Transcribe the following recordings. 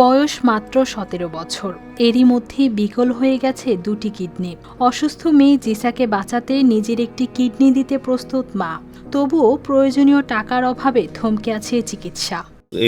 বয়স মাত্র ১৭ বছর। এরই মধ্যে বিকল হয়ে গেছে দুটি কিডনি। অসুস্থ মেয়ে জিসাকে বাঁচাতে নিজের একটি কিডনি দিতে প্রস্তুত মা। তবুও প্রয়োজনীয় টাকার অভাবে থমকে আছে চিকিৎসা।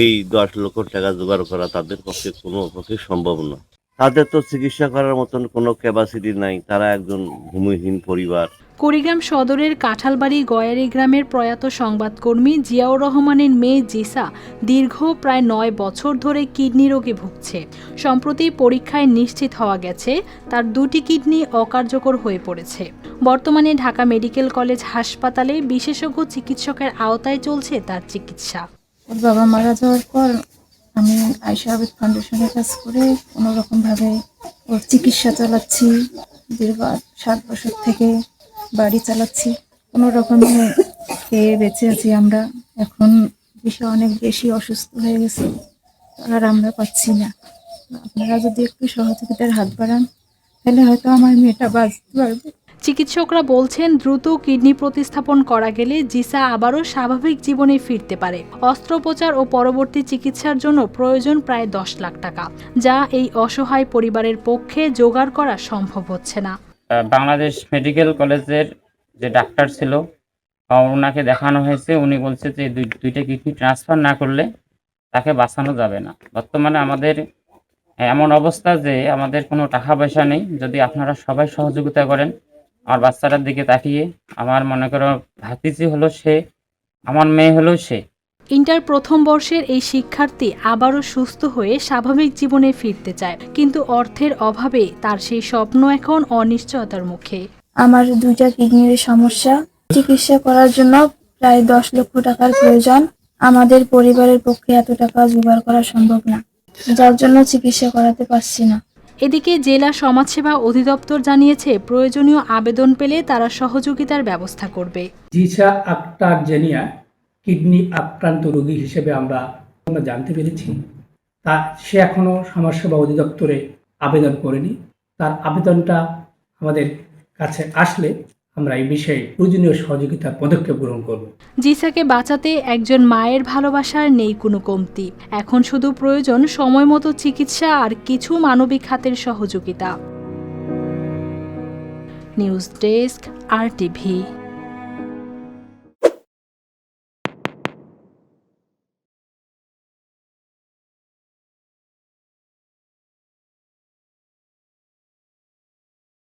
এই ১০ লক্ষ টাকা জোগাড় করা তাদের পক্ষে কোনো পক্ষে সম্ভব না। তাদের তো চিকিৎসা করার মতন কোনো ক্যাপাসিটি নাই। তারা একজন ভূমিহীন পরিবার। কুড়িগ্রাম সদরের কাঁঠালবাড়ি গয়ারি গ্রামের প্রয়াত সংবাদকর্মী জিয়াউর রহমানের মেয়ে জিসা দীর্ঘ প্রায় ৯ বছর ধরে কিডনি রোগে ভুগছে। সম্প্রতি পরীক্ষায় নিশ্চিত হওয়া গেছে তার দুটি কিডনি অকার্যকর হয়ে পড়েছে। বর্তমানে ঢাকা মেডিকেল কলেজ হাসপাতালে বিশেষজ্ঞ চিকিৎসকের আওতায় চলছে তার চিকিৎসা। ওর বাবা মারা যাওয়ার পর আমি আয়েশা আবেদ ফাউন্ডেশনে কাজ করে কোনোরকমভাবে ওর চিকিৎসা চালাচ্ছি। দীর্ঘ 7 বছর থেকে বাড়ি চালাচ্ছি, কোনো রকমে খেয়ে বেঁচে আছি আমরা। এখন বিষয় অনেক বেশি অসুস্থ হয়ে গেছে, আর আমরা পাচ্ছি না। আপনারা যদি একটু সহযোগিতার হাত বাড়ান তাহলে হয়তো আমার মেয়েটা বাঁচতে পারবে। চিকিৎসকরা বলছেন দ্রুত কিডনি প্রতিস্থাপন করা গেলে জিসা আবারও স্বাভাবিক জীবনে ফিরতে পারে। অস্ত্রোপচার ও পরবর্তী চিকিৎসার জন্য প্রয়োজন প্রায় ১০ লাখ টাকা, যা এই অসহায় পরিবারের পক্ষে জোগাড় করা সম্ভব হচ্ছে না। বাংলাদেশ মেডিকেল কলেজের যে ডাক্তার ছিল ওনাকে দেখানো হয়েছে, উনি বলছে যে দুইটা কিডনি ট্রান্সফার না করলে তাকে বাঁচানো যাবে না। বর্তমানে আমাদের এমন অবস্থা যে আমাদের কোনো টাকা পয়সা নেই। যদি আপনারা সবাই সহযোগিতা করেন, আমার বাচ্চাটার দিকে তাকিয়ে আমার মনে করো ভাতিজি হলো সে, আমার মেয়ে হলো সে। ইন্টার প্রথম বর্ষের এই শিক্ষার্থী আবারও সুস্থ হয়ে স্বাভাবিক জীবনে ফিরতে চায়, কিন্তু অর্থের অভাবে তার সেই স্বপ্ন এখন অনিশ্চয়তার মুখে। আমার 2টা কিডনির সমস্যা, চিকিৎসা করার জন্য প্রায় 10 লক্ষ টাকার প্রয়োজন। আমাদের পরিবারের পক্ষে এত টাকা জোগাড় করা সম্ভব না, যার জন্য চিকিৎসা করাতে পারছি না। এদিকে জেলা সমাজসেবা অধিদপ্তর জানিয়েছে প্রয়োজনীয় আবেদন পেলে তারা সহযোগিতার ব্যবস্থা করবে। জিসা আক্তার জেনিয়া কিডনি আক্রান্ত রোগী হিসেবে আমরা জানতে পেরেছি। তা সে এখনো সমাজসেবা অধিদপ্তরে আবেদন করেনি। তার আবেদনটা আমাদের কাছে আসলে আমরা এই বিষয়ে প্রয়োজনীয় সহযোগিতার পদক্ষেপ গ্রহণ করব। জিসাকে বাঁচাতে একজন মায়ের ভালোবাসার নেই কোনো কমতি। এখন শুধু প্রয়োজন সময়মতো চিকিৎসা আর কিছু মানবিক হাতের সহযোগিতা। News desk, RTV।